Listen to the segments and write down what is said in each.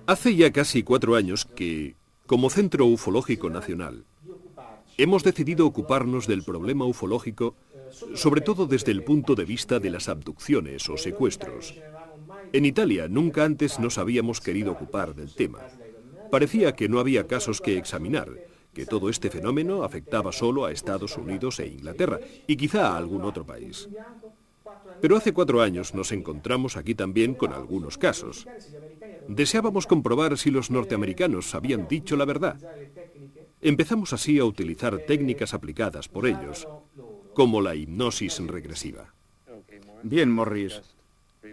Hace ya casi 4 años que, como Centro Ufológico Nacional, hemos decidido ocuparnos del problema ufológico, sobre todo desde el punto de vista de las abducciones o secuestros. En Italia nunca antes nos habíamos querido ocupar del tema. Parecía que no había casos que examinar, que todo este fenómeno afectaba solo a Estados Unidos e Inglaterra, y quizá a algún otro país. Pero hace 4 años nos encontramos aquí también con algunos casos. Deseábamos comprobar si los norteamericanos habían dicho la verdad. Empezamos así a utilizar técnicas aplicadas por ellos, como la hipnosis regresiva. Bien, Morris.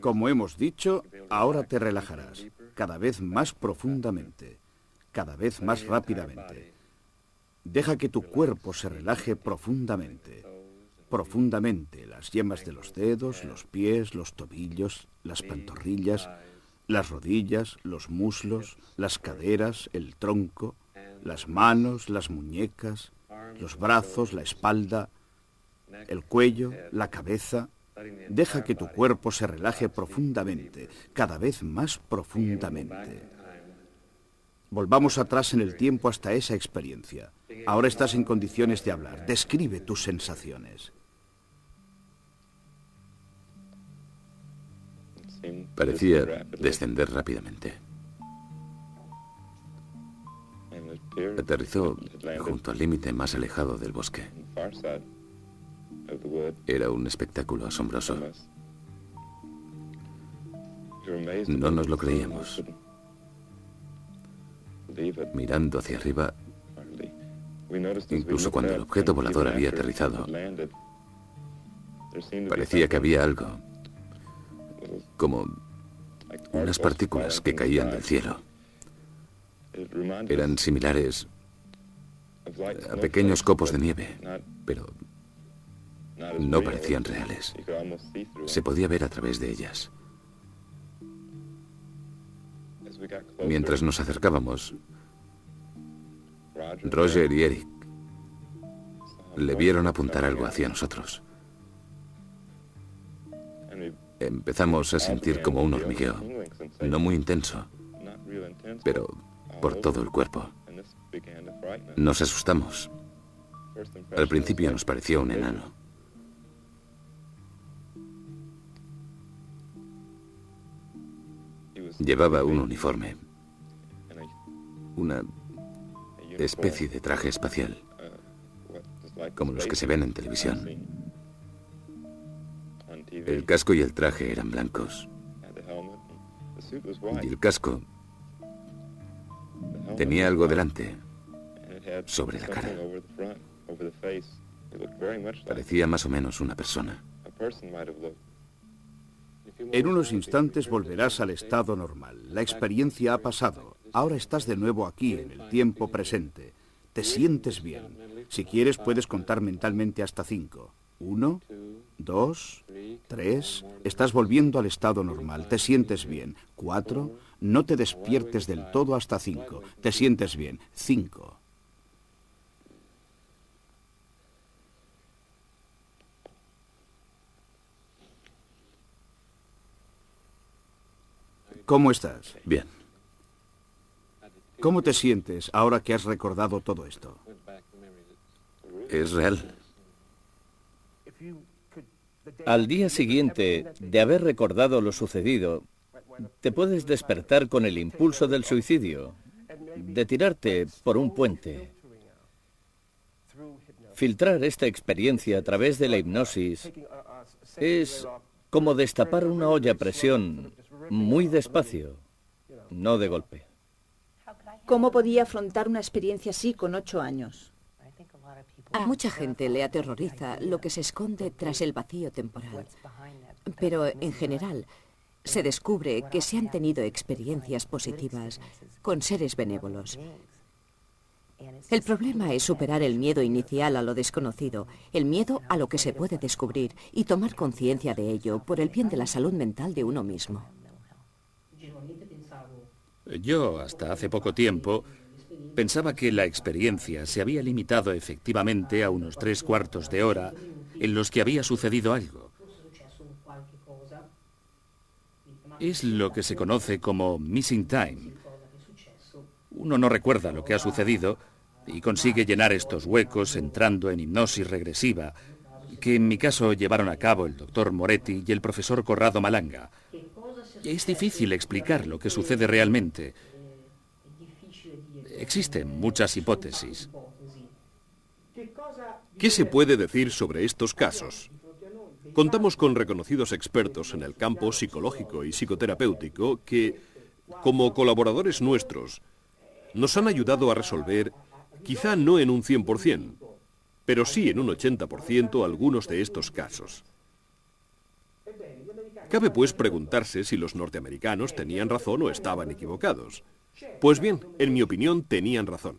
Como hemos dicho, ahora te relajarás, cada vez más profundamente, cada vez más rápidamente. Deja que tu cuerpo se relaje profundamente. Profundamente, las yemas de los dedos, los pies, los tobillos, las pantorrillas, las rodillas, los muslos, las caderas, el tronco, las manos, las muñecas, los brazos, la espalda, el cuello, la cabeza. Deja que tu cuerpo se relaje profundamente, cada vez más profundamente. Volvamos atrás en el tiempo hasta esa experiencia. Ahora estás en condiciones de hablar. Describe tus sensaciones. Parecía descender rápidamente. Aterrizó junto al límite más alejado del bosque. Era un espectáculo asombroso. No nos lo creíamos. Mirando hacia arriba, incluso cuando el objeto volador había aterrizado, parecía que había algo, como unas partículas que caían del cielo. Eran similares a pequeños copos de nieve, pero no parecían reales. Se podía ver a través de ellas. Mientras nos acercábamos, Roger y Eric le vieron apuntar algo hacia nosotros. Empezamos a sentir como un hormigueo, no muy intenso, pero por todo el cuerpo. Nos asustamos. Al principio nos pareció un enano. Llevaba un uniforme, una especie de traje espacial, como los que se ven en televisión. El casco y el traje eran blancos. Y el casco tenía algo delante, sobre la cara. Parecía más o menos una persona. En unos instantes volverás al estado normal. La experiencia ha pasado. Ahora estás de nuevo aquí, en el tiempo presente. Te sientes bien. Si quieres, puedes contar mentalmente hasta 5. 1, 2, 3. Estás volviendo al estado normal. Te sientes bien. 4. No te despiertes del todo hasta 5. Te sientes bien. 5. ¿Cómo estás? Bien. ¿Cómo te sientes ahora que has recordado todo esto? ¿Es real? Al día siguiente de haber recordado lo sucedido, te puedes despertar con el impulso del suicidio, de tirarte por un puente. Filtrar esta experiencia a través de la hipnosis es como destapar una olla a presión muy despacio, no de golpe. ¿Cómo podía afrontar una experiencia así con 8 años? A mucha gente le aterroriza lo que se esconde tras el vacío temporal. Pero, en general, se descubre que se han tenido experiencias positivas con seres benévolos. El problema es superar el miedo inicial a lo desconocido, el miedo a lo que se puede descubrir y tomar conciencia de ello por el bien de la salud mental de uno mismo. Yo, hasta hace poco tiempo, pensaba que la experiencia se había limitado efectivamente a unos 3/4 de hora en los que había sucedido algo. Es lo que se conoce como missing time, Uno no recuerda lo que ha sucedido y consigue llenar estos huecos entrando en hipnosis regresiva, que en mi caso llevaron a cabo el doctor Moretti y el profesor Corrado Malanga. Es difícil explicar lo que sucede realmente. Existen muchas hipótesis. ¿Qué se puede decir sobre estos casos? Contamos con reconocidos expertos en el campo psicológico y psicoterapéutico que, como colaboradores nuestros, nos han ayudado a resolver, quizá no en un 100%, pero sí en un 80% algunos de estos casos. Cabe pues preguntarse si los norteamericanos tenían razón o estaban equivocados. Pues bien, en mi opinión, tenían razón.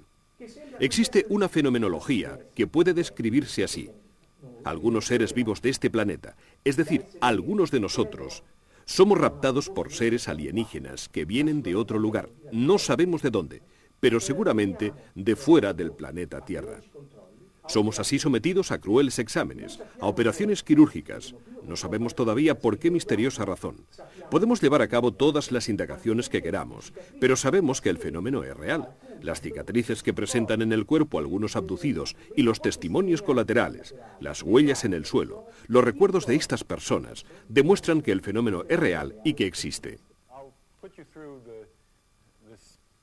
Existe una fenomenología que puede describirse así. Algunos seres vivos de este planeta, es decir, algunos de nosotros, somos raptados por seres alienígenas que vienen de otro lugar. No sabemos de dónde, pero seguramente de fuera del planeta Tierra. Somos así sometidos a crueles exámenes, a operaciones quirúrgicas. No sabemos todavía por qué misteriosa razón. Podemos llevar a cabo todas las indagaciones que queramos, pero sabemos que el fenómeno es real. Las cicatrices que presentan en el cuerpo algunos abducidos y los testimonios colaterales, las huellas en el suelo, los recuerdos de estas personas, demuestran que el fenómeno es real y que existe.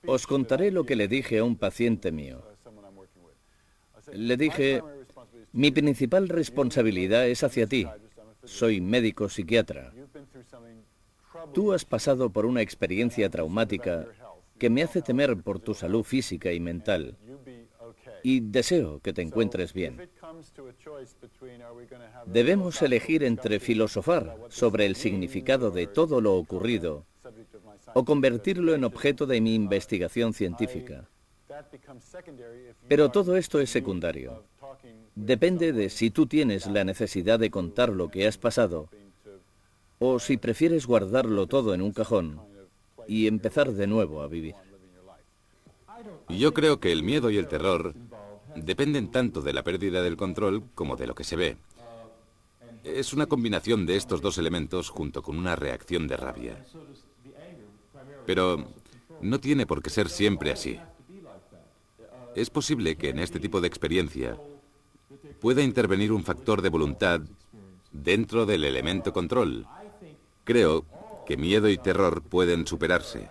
Os contaré lo que le dije a un paciente mío. Le dije, mi principal responsabilidad es hacia ti. Soy médico psiquiatra. Tú has pasado por una experiencia traumática que me hace temer por tu salud física y mental. Y deseo que te encuentres bien. Debemos elegir entre filosofar sobre el significado de todo lo ocurrido o convertirlo en objeto de mi investigación científica. Pero todo esto es secundario. Depende de si tú tienes la necesidad de contar lo que has pasado o si prefieres guardarlo todo en un cajón y empezar de nuevo a vivir. Yo creo que el miedo y el terror dependen tanto de la pérdida del control como de lo que se ve. Es una combinación de estos dos elementos junto con una reacción de rabia. Pero no tiene por qué ser siempre así. Es posible que en este tipo de experiencia pueda intervenir un factor de voluntad dentro del elemento control. Creo que miedo y terror pueden superarse.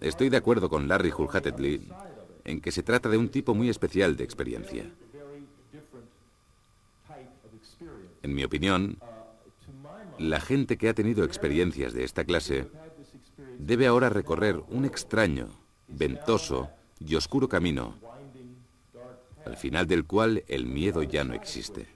Estoy de acuerdo con Larry Hulhatetley en que se trata de un tipo muy especial de experiencia. En mi opinión, la gente que ha tenido experiencias de esta clase debe ahora recorrer un extraño, ventoso y oscuro camino, al final del cual el miedo ya no existe.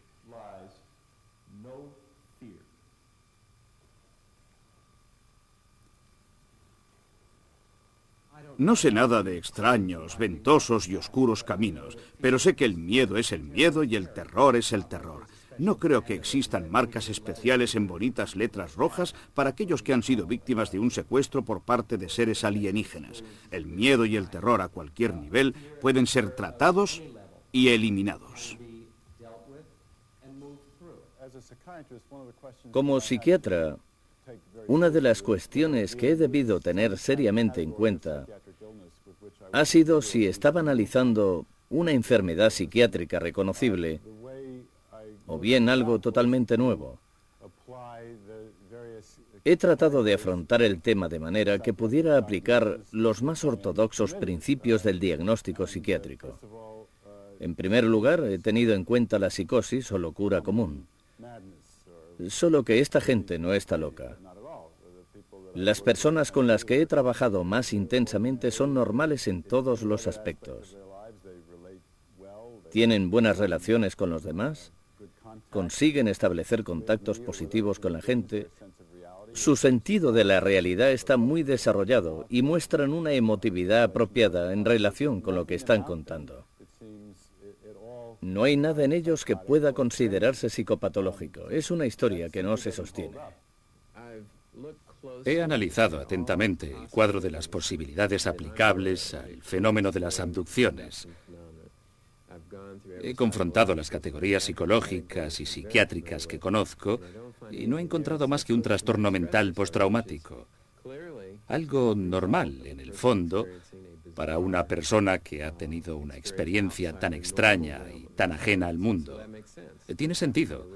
No sé nada de extraños, ventosos y oscuros caminos, pero sé que el miedo es el miedo y el terror es el terror. No creo que existan marcas especiales en bonitas letras rojas para aquellos que han sido víctimas de un secuestro por parte de seres alienígenas. El miedo y el terror a cualquier nivel pueden ser tratados y eliminados. Como psiquiatra, una de las cuestiones que he debido tener seriamente en cuenta ha sido si estaba analizando una enfermedad psiquiátrica reconocible o bien algo totalmente nuevo. He tratado de afrontar el tema de manera que pudiera aplicar los más ortodoxos principios del diagnóstico psiquiátrico. En primer lugar, he tenido en cuenta la psicosis o locura común. Solo que esta gente no está loca. Las personas con las que he trabajado más intensamente son normales en todos los aspectos. Tienen buenas relaciones con los demás, consiguen establecer contactos positivos con la gente, su sentido de la realidad está muy desarrollado y muestran una emotividad apropiada en relación con lo que están contando. No hay nada en ellos que pueda considerarse psicopatológico. Es una historia que no se sostiene. He analizado atentamente el cuadro de las posibilidades aplicables al fenómeno de las abducciones. He confrontado las categorías psicológicas y psiquiátricas que conozco y no he encontrado más que un trastorno mental postraumático. Algo normal, en el fondo, para una persona que ha tenido una experiencia tan extraña y tan ajena al mundo. Tiene sentido.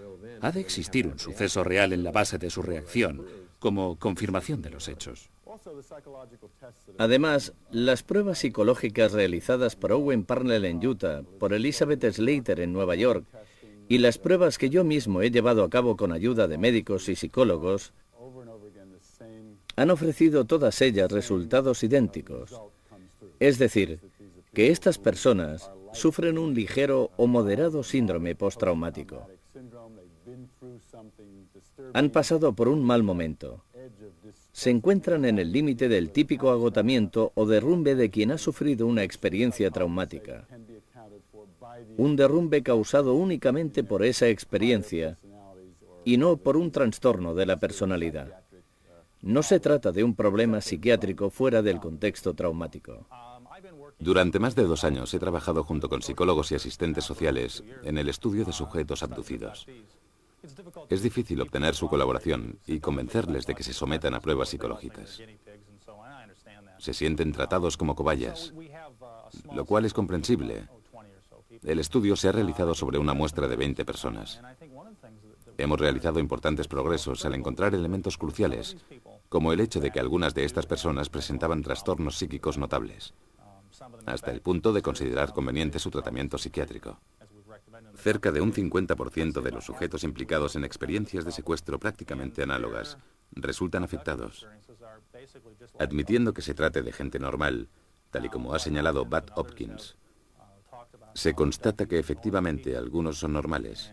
Ha de existir un suceso real en la base de su reacción, como confirmación de los hechos. Además, las pruebas psicológicas realizadas por Owen Parnell en Utah, por Elizabeth Slater en Nueva York, y las pruebas que yo mismo he llevado a cabo con ayuda de médicos y psicólogos, han ofrecido todas ellas resultados idénticos. Es decir, que estas personas sufren un ligero o moderado síndrome postraumático. Han pasado por un mal momento. Se encuentran en el límite del típico agotamiento o derrumbe de quien ha sufrido una experiencia traumática. Un derrumbe causado únicamente por esa experiencia y no por un trastorno de la personalidad. No se trata de un problema psiquiátrico fuera del contexto traumático. Durante más de 2 años he trabajado junto con psicólogos y asistentes sociales en el estudio de sujetos abducidos. Es difícil obtener su colaboración y convencerles de que se sometan a pruebas psicológicas. Se sienten tratados como cobayas, lo cual es comprensible. El estudio se ha realizado sobre una muestra de 20 personas. Hemos realizado importantes progresos al encontrar elementos cruciales, como el hecho de que algunas de estas personas presentaban trastornos psíquicos notables, hasta el punto de considerar conveniente su tratamiento psiquiátrico. Cerca de un 50% de los sujetos implicados en experiencias de secuestro prácticamente análogas resultan afectados. Admitiendo que se trate de gente normal, tal y como ha señalado Bud Hopkins, se constata que efectivamente algunos son normales,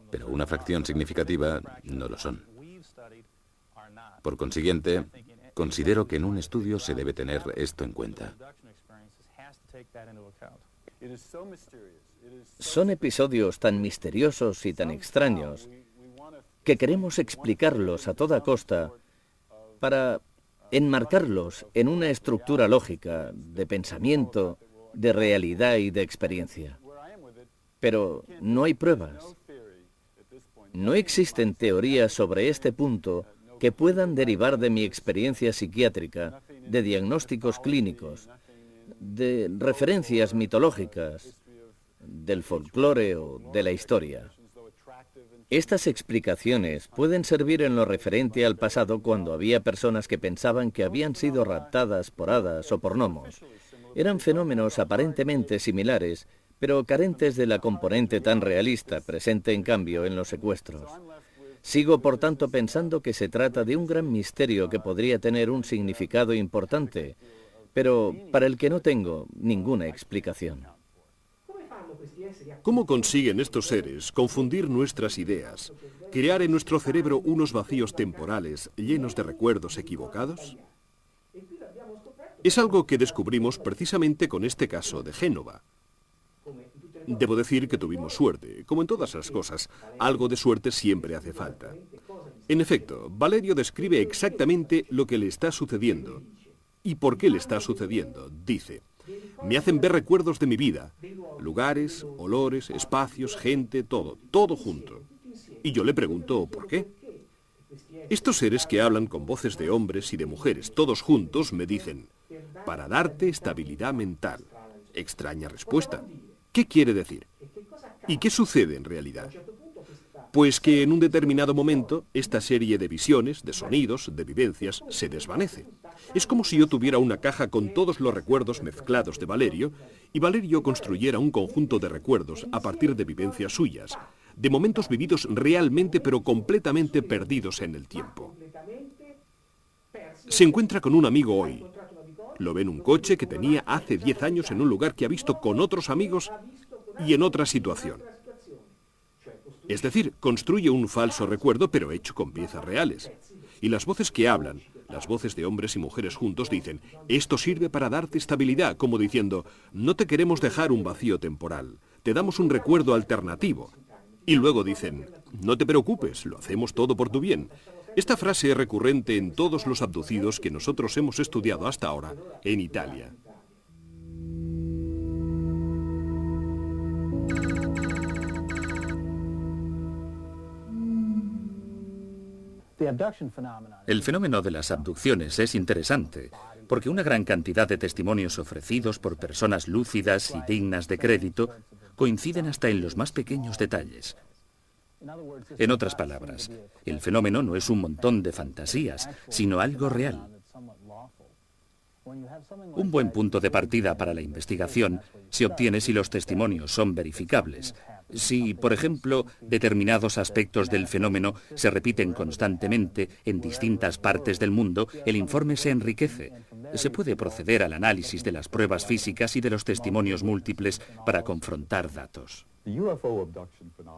pero una fracción significativa no lo son. Por consiguiente, considero que en un estudio se debe tener esto en cuenta. Son episodios tan misteriosos y tan extraños que queremos explicarlos a toda costa para enmarcarlos en una estructura lógica de pensamiento, de realidad y de experiencia. Pero no hay pruebas. No existen teorías sobre este punto que puedan derivar de mi experiencia psiquiátrica, de diagnósticos clínicos, de referencias mitológicas, del folclore o de la historia. Estas explicaciones pueden servir en lo referente al pasado cuando había personas que pensaban que habían sido raptadas por hadas o por gnomos. Eran fenómenos aparentemente similares, pero carentes de la componente tan realista presente en cambio en los secuestros. Sigo, por tanto, pensando que se trata de un gran misterio que podría tener un significado importante, pero para el que no tengo ninguna explicación. ¿Cómo consiguen estos seres confundir nuestras ideas, crear en nuestro cerebro unos vacíos temporales llenos de recuerdos equivocados? Es algo que descubrimos precisamente con este caso de Génova. Debo decir que tuvimos suerte. Como en todas las cosas, algo de suerte siempre hace falta. En efecto, Valerio describe exactamente lo que le está sucediendo. ¿Y por qué le está sucediendo? Dice: me hacen ver recuerdos de mi vida, lugares, olores, espacios, gente, todo junto. Y yo le pregunto, ¿por qué? Estos seres que hablan con voces de hombres y de mujeres, todos juntos, me dicen: para darte estabilidad mental. Extraña respuesta. ¿Qué quiere decir? ¿Y qué sucede en realidad? Pues que en un determinado momento, esta serie de visiones, de sonidos, de vivencias, se desvanece. Es como si yo tuviera una caja con todos los recuerdos mezclados de Valerio, y Valerio construyera un conjunto de recuerdos a partir de vivencias suyas, de momentos vividos realmente pero completamente perdidos en el tiempo. Se encuentra con un amigo hoy. Lo ve en un coche que tenía hace 10 años en un lugar que ha visto con otros amigos y en otra situación. Es decir, construye un falso recuerdo, pero hecho con piezas reales. Y las voces que hablan, las voces de hombres y mujeres juntos, dicen: esto sirve para darte estabilidad, como diciendo: no te queremos dejar un vacío temporal, te damos un recuerdo alternativo. Y luego dicen: no te preocupes, lo hacemos todo por tu bien. Esta frase es recurrente en todos los abducidos que nosotros hemos estudiado hasta ahora en Italia. El fenómeno de las abducciones es interesante, porque una gran cantidad de testimonios ofrecidos por personas lúcidas y dignas de crédito coinciden hasta en los más pequeños detalles. En otras palabras, el fenómeno no es un montón de fantasías, sino algo real. Un buen punto de partida para la investigación se obtiene si los testimonios son verificables. Si, por ejemplo, determinados aspectos del fenómeno se repiten constantemente en distintas partes del mundo, el informe se enriquece. Se puede proceder al análisis de las pruebas físicas y de los testimonios múltiples para confrontar datos.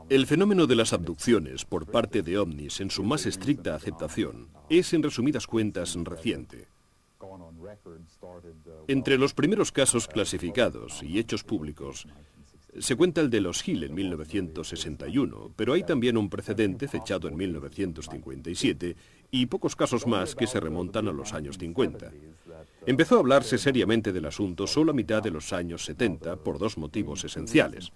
El fenómeno de las abducciones por parte de ovnis en su más estricta aceptación es, en resumidas cuentas, reciente. Entre los primeros casos clasificados y hechos públicos se cuenta el de los Hill en 1961, pero hay también un precedente fechado en 1957 y pocos casos más que se remontan a los años 50. Empezó a hablarse seriamente del asunto solo a mitad de los años 70 por dos motivos esenciales.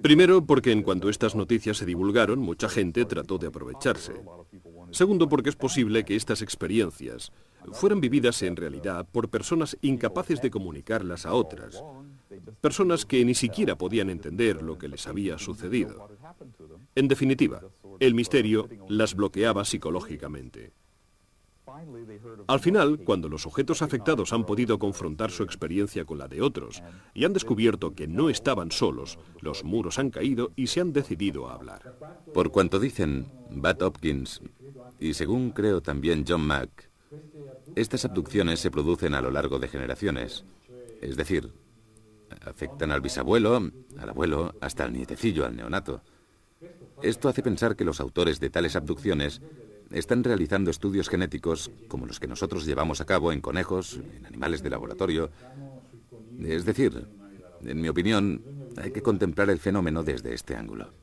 Primero, porque en cuanto estas noticias se divulgaron, mucha gente trató de aprovecharse. Segundo, porque es posible que estas experiencias fueran vividas en realidad por personas incapaces de comunicarlas a otras, personas que ni siquiera podían entender lo que les había sucedido. En definitiva, el misterio las bloqueaba psicológicamente. Al final, cuando los sujetos afectados han podido confrontar su experiencia con la de otros y han descubierto que no estaban solos, los muros han caído y se han decidido a hablar. Por cuanto dicen Bud Hopkins y según creo también John Mack, estas abducciones se producen a lo largo de generaciones. Es decir, afectan al bisabuelo, al abuelo, hasta al nietecillo, al neonato. Esto hace pensar que los autores de tales abducciones están realizando estudios genéticos como los que nosotros llevamos a cabo en conejos, en animales de laboratorio. Es decir, en mi opinión, hay que contemplar el fenómeno desde este ángulo.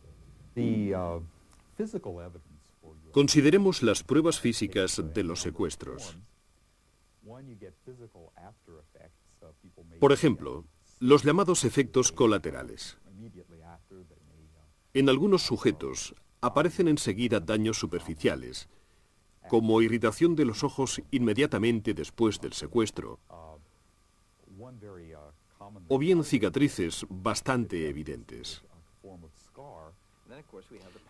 Consideremos las pruebas físicas de los secuestros. Por ejemplo, los llamados efectos colaterales. En algunos sujetos aparecen enseguida daños superficiales, como irritación de los ojos inmediatamente después del secuestro, o bien cicatrices bastante evidentes.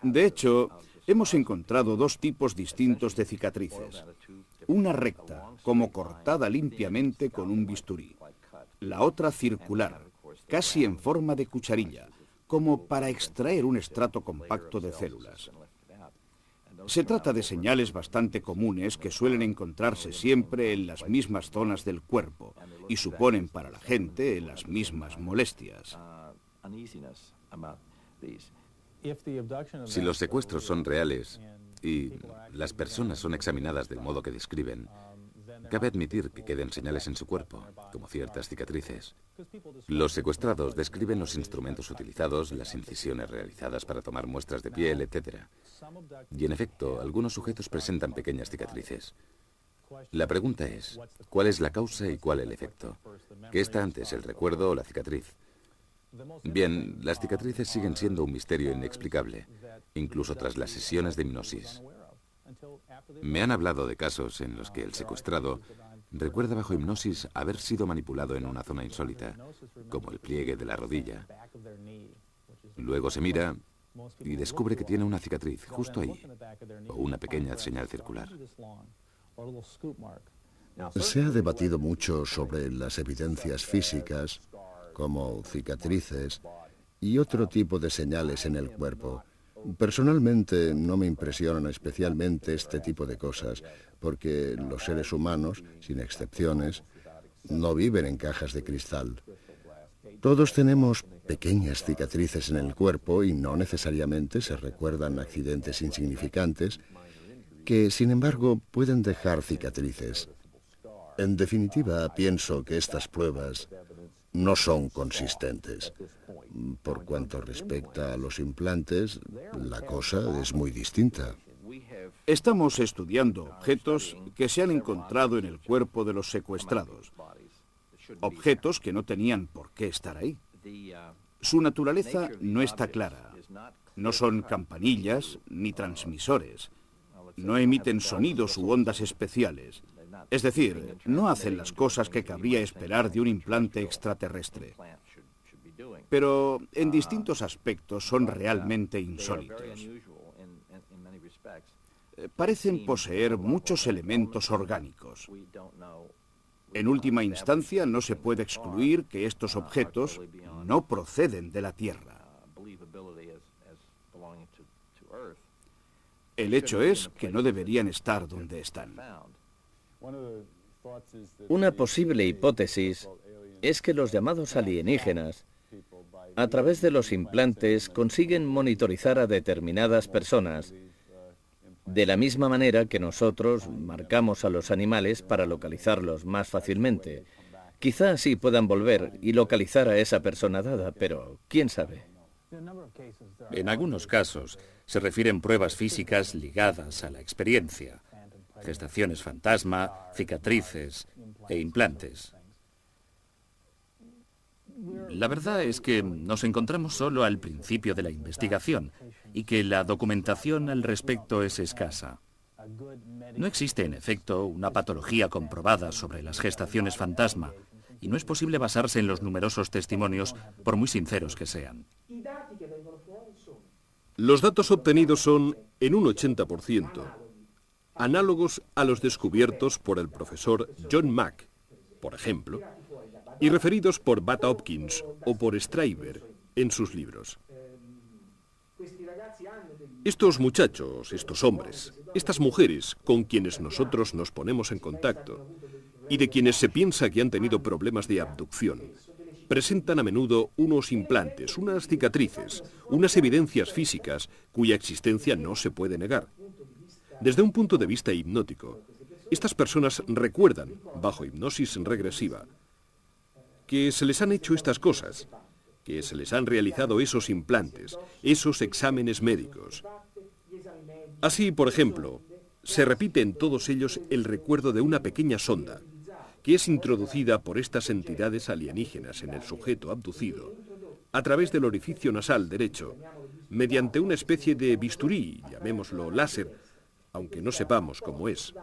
De hecho, hemos encontrado dos tipos distintos de cicatrices. Una recta, como cortada limpiamente con un bisturí. La otra circular, casi en forma de cucharilla, como para extraer un estrato compacto de células. Se trata de señales bastante comunes que suelen encontrarse siempre en las mismas zonas del cuerpo y suponen para la gente las mismas molestias. Si los secuestros son reales y las personas son examinadas del modo que describen, cabe admitir que queden señales en su cuerpo, como ciertas cicatrices. Los secuestrados describen los instrumentos utilizados, las incisiones realizadas para tomar muestras de piel, etc. Y en efecto, algunos sujetos presentan pequeñas cicatrices. La pregunta es, ¿cuál es la causa y cuál el efecto? ¿Qué está antes, el recuerdo o la cicatriz? Bien, las cicatrices siguen siendo un misterio inexplicable, incluso tras las sesiones de hipnosis. Me han hablado de casos en los que el secuestrado recuerda bajo hipnosis haber sido manipulado en una zona insólita, como el pliegue de la rodilla. Luego se mira y descubre que tiene una cicatriz justo ahí, o una pequeña señal circular. Se ha debatido mucho sobre las evidencias físicas, como cicatrices y otro tipo de señales en el cuerpo. Personalmente no me impresionan especialmente este tipo de cosas, porque los seres humanos, sin excepciones, no viven en cajas de cristal. Todos tenemos pequeñas cicatrices en el cuerpo y no necesariamente se recuerdan accidentes insignificantes, que sin embargo pueden dejar cicatrices. En definitiva, pienso que estas pruebas no son consistentes. Por cuanto respecta a los implantes, la cosa es muy distinta. Estamos estudiando objetos que se han encontrado en el cuerpo de los secuestrados. Objetos que no tenían por qué estar ahí. Su naturaleza no está clara. No son campanillas ni transmisores. No emiten sonidos u ondas especiales. Es decir, no hacen las cosas que cabría esperar de un implante extraterrestre. Pero en distintos aspectos son realmente insólitos. Parecen poseer muchos elementos orgánicos. En última instancia, no se puede excluir que estos objetos no proceden de la Tierra. El hecho es que no deberían estar donde están. Una posible hipótesis es que los llamados alienígenas, a través de los implantes, consiguen monitorizar a determinadas personas, de la misma manera que nosotros marcamos a los animales para localizarlos más fácilmente. Quizá así puedan volver y localizar a esa persona dada, pero quién sabe. En algunos casos se refieren pruebas físicas ligadas a la experiencia, gestaciones fantasma, cicatrices e implantes. La verdad es que nos encontramos solo al principio de la investigación y que la documentación al respecto es escasa. No existe, en efecto, una patología comprobada sobre las gestaciones fantasma y no es posible basarse en los numerosos testimonios, por muy sinceros que sean. Los datos obtenidos son, en un 80%, análogos a los descubiertos por el profesor John Mack, por ejemplo, y referidos por Bud Hopkins o por Stryver en sus libros. Estos muchachos, estos hombres, estas mujeres con quienes nosotros nos ponemos en contacto y de quienes se piensa que han tenido problemas de abducción, presentan a menudo unos implantes, unas cicatrices, unas evidencias físicas cuya existencia no se puede negar. Desde un punto de vista hipnótico, estas personas recuerdan, bajo hipnosis regresiva, que se les han hecho estas cosas, que se les han realizado esos implantes, esos exámenes médicos. Así, por ejemplo, se repite en todos ellos el recuerdo de una pequeña sonda, que es introducida por estas entidades alienígenas en el sujeto abducido, a través del orificio nasal derecho, mediante una especie de bisturí, llamémoslo láser, aunque no sepamos cómo es.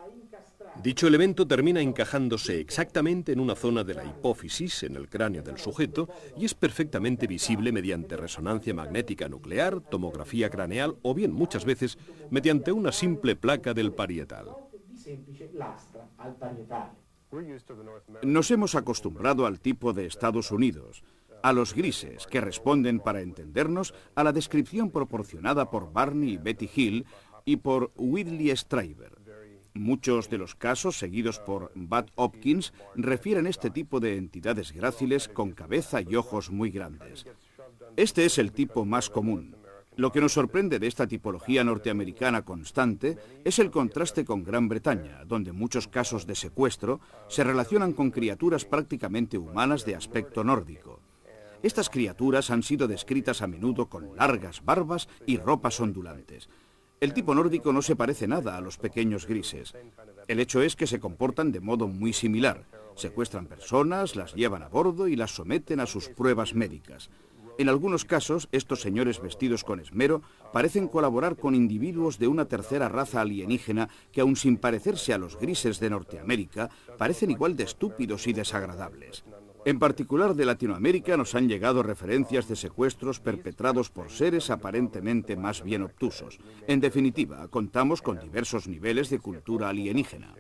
Dicho elemento termina encajándose exactamente en una zona de la hipófisis en el cráneo del sujeto y es perfectamente visible mediante resonancia magnética nuclear, tomografía craneal o bien muchas veces mediante una simple placa del parietal. Nos hemos acostumbrado al tipo de Estados Unidos, a los grises, que responden, para entendernos, a la descripción proporcionada por Barney y Betty Hill y por Whitley Stryver. Muchos de los casos seguidos por Bud Hopkins refieren este tipo de entidades gráciles con cabeza y ojos muy grandes. Este es el tipo más común. Lo que nos sorprende de esta tipología norteamericana constante es el contraste con Gran Bretaña, donde muchos casos de secuestro se relacionan con criaturas prácticamente humanas de aspecto nórdico. Estas criaturas han sido descritas a menudo con largas barbas y ropas ondulantes. El tipo nórdico no se parece nada a los pequeños grises. El hecho es que se comportan de modo muy similar. Secuestran personas, las llevan a bordo y las someten a sus pruebas médicas. En algunos casos, estos señores vestidos con esmero parecen colaborar con individuos de una tercera raza alienígena que, aun sin parecerse a los grises de Norteamérica, parecen igual de estúpidos y desagradables. En particular de Latinoamérica nos han llegado referencias de secuestros perpetrados por seres aparentemente más bien obtusos. En definitiva, contamos con diversos niveles de cultura alienígena.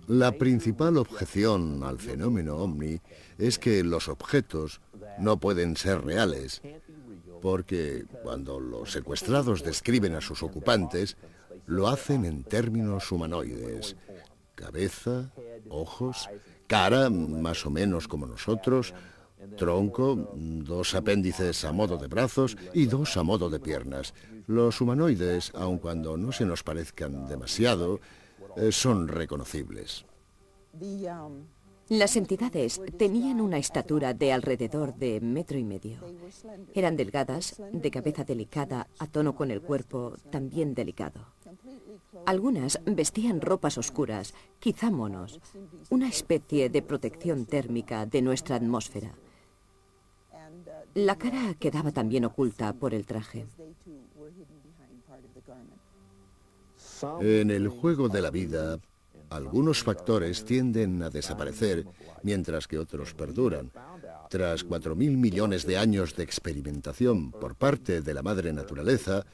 La principal objeción al fenómeno ovni es que los objetos no pueden ser reales, porque cuando los secuestrados describen a sus ocupantes, lo hacen en términos humanoides. Cabeza, ojos, cara, más o menos como nosotros, tronco, dos apéndices a modo de brazos y dos a modo de piernas. Los humanoides, aun cuando no se nos parezcan demasiado, son reconocibles. Las entidades tenían una estatura de alrededor de 1,5 metros. Eran delgadas, de cabeza delicada, a tono con el cuerpo también delicado. Algunas vestían ropas oscuras, quizá monos, una especie de protección térmica de nuestra atmósfera. La cara quedaba también oculta por el traje. En el juego de la vida Algunos factores tienden a desaparecer, mientras que otros perduran. Tras 4.000 millones de años de experimentación por parte de la madre naturaleza,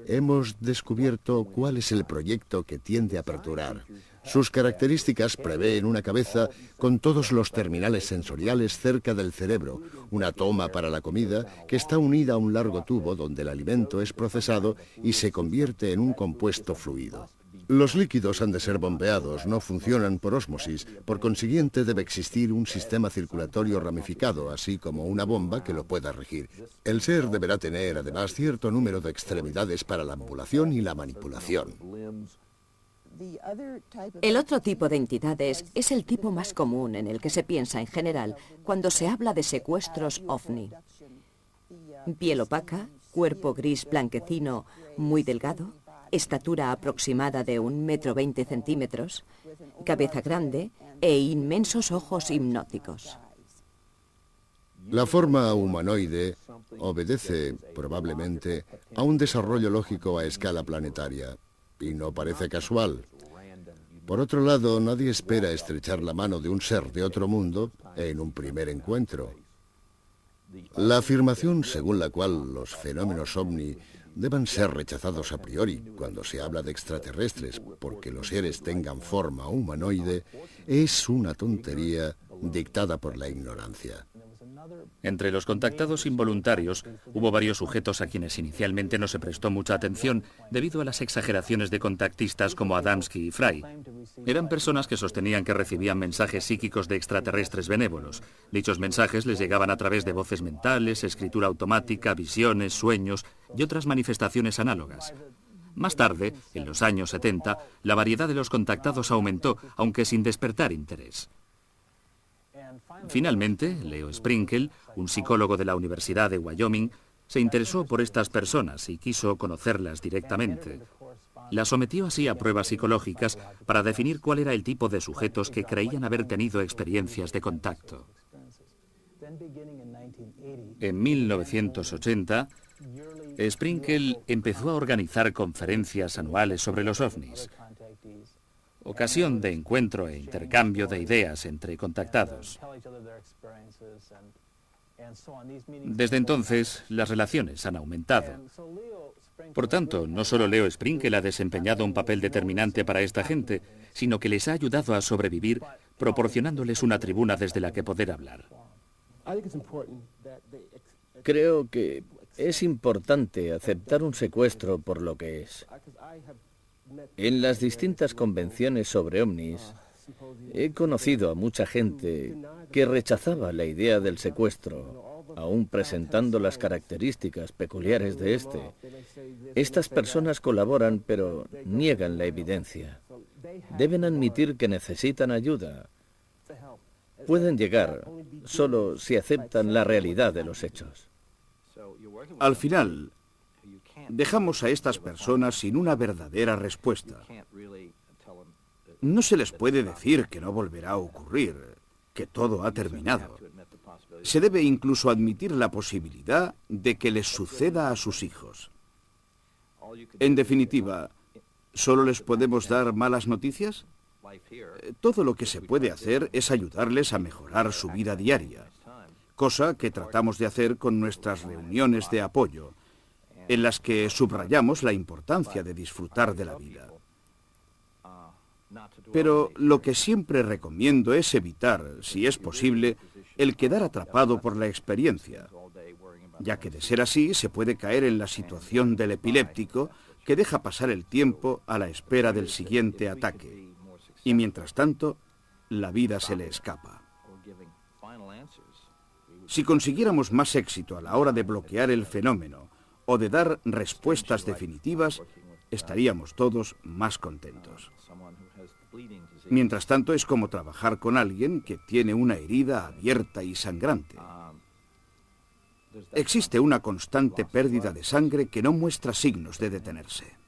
hemos descubierto cuál es el proyecto que tiende a perdurar. Sus características prevén una cabeza con todos los terminales sensoriales cerca del cerebro, una toma para la comida que está unida a un largo tubo donde el alimento es procesado y se convierte en un compuesto fluido. Los líquidos han de ser bombeados, no funcionan por ósmosis, por consiguiente debe existir un sistema circulatorio ramificado, así como una bomba que lo pueda regir. El ser deberá tener además cierto número de extremidades para la ambulación y la manipulación. El otro tipo de entidades es el tipo más común en el que se piensa en general cuando se habla de secuestros ovni. Piel opaca, cuerpo gris blanquecino, muy delgado, estatura aproximada de 1,20 m, cabeza grande e inmensos ojos hipnóticos. La forma humanoide obedece, probablemente, a un desarrollo lógico a escala planetaria, y no parece casual. Por otro lado, nadie espera estrechar la mano de un ser de otro mundo en un primer encuentro. La afirmación según la cual los fenómenos ovni deban ser rechazados a priori cuando se habla de extraterrestres porque los seres tengan forma humanoide es una tontería dictada por la ignorancia. Entre los contactados involuntarios hubo varios sujetos a quienes inicialmente no se prestó mucha atención debido a las exageraciones de contactistas como Adamski y Fry. Eran personas que sostenían que recibían mensajes psíquicos de extraterrestres benévolos. Dichos mensajes les llegaban a través de voces mentales, escritura automática, visiones, sueños y otras manifestaciones análogas. Más tarde, en los años 70, la variedad de los contactados aumentó, aunque sin despertar interés. Finalmente, Leo Sprinkle, un psicólogo de la Universidad de Wyoming, se interesó por estas personas y quiso conocerlas directamente. Las sometió así a pruebas psicológicas para definir cuál era el tipo de sujetos que creían haber tenido experiencias de contacto. En 1980, Sprinkle empezó a organizar conferencias anuales sobre los ovnis, ocasión de encuentro e intercambio de ideas entre contactados. Desde entonces, las relaciones han aumentado. Por tanto, no solo Leo Sprinkle ha desempeñado un papel determinante para esta gente, sino que les ha ayudado a sobrevivir, proporcionándoles una tribuna desde la que poder hablar. Creo que es importante aceptar un secuestro por lo que es. En las distintas convenciones sobre ovnis, he conocido a mucha gente que rechazaba la idea del secuestro, aún presentando las características peculiares de este. Estas personas colaboran, pero niegan la evidencia. Deben admitir que necesitan ayuda. Pueden llegar solo si aceptan la realidad de los hechos. Al final, dejamos a estas personas sin una verdadera respuesta. No se les puede decir que no volverá a ocurrir, que todo ha terminado. Se debe incluso admitir la posibilidad de que les suceda a sus hijos. En definitiva, ¿solo les podemos dar malas noticias? Todo lo que se puede hacer es ayudarles a mejorar su vida diaria, cosa que tratamos de hacer con nuestras reuniones de apoyo, en las que subrayamos la importancia de disfrutar de la vida. Pero lo que siempre recomiendo es evitar, si es posible, el quedar atrapado por la experiencia, ya que de ser así se puede caer en la situación del epiléptico que deja pasar el tiempo a la espera del siguiente ataque, y mientras tanto, la vida se le escapa. Si consiguiéramos más éxito a la hora de bloquear el fenómeno o de dar respuestas definitivas, estaríamos todos más contentos. Mientras tanto, es como trabajar con alguien que tiene una herida abierta y sangrante. Existe una constante pérdida de sangre que no muestra signos de detenerse.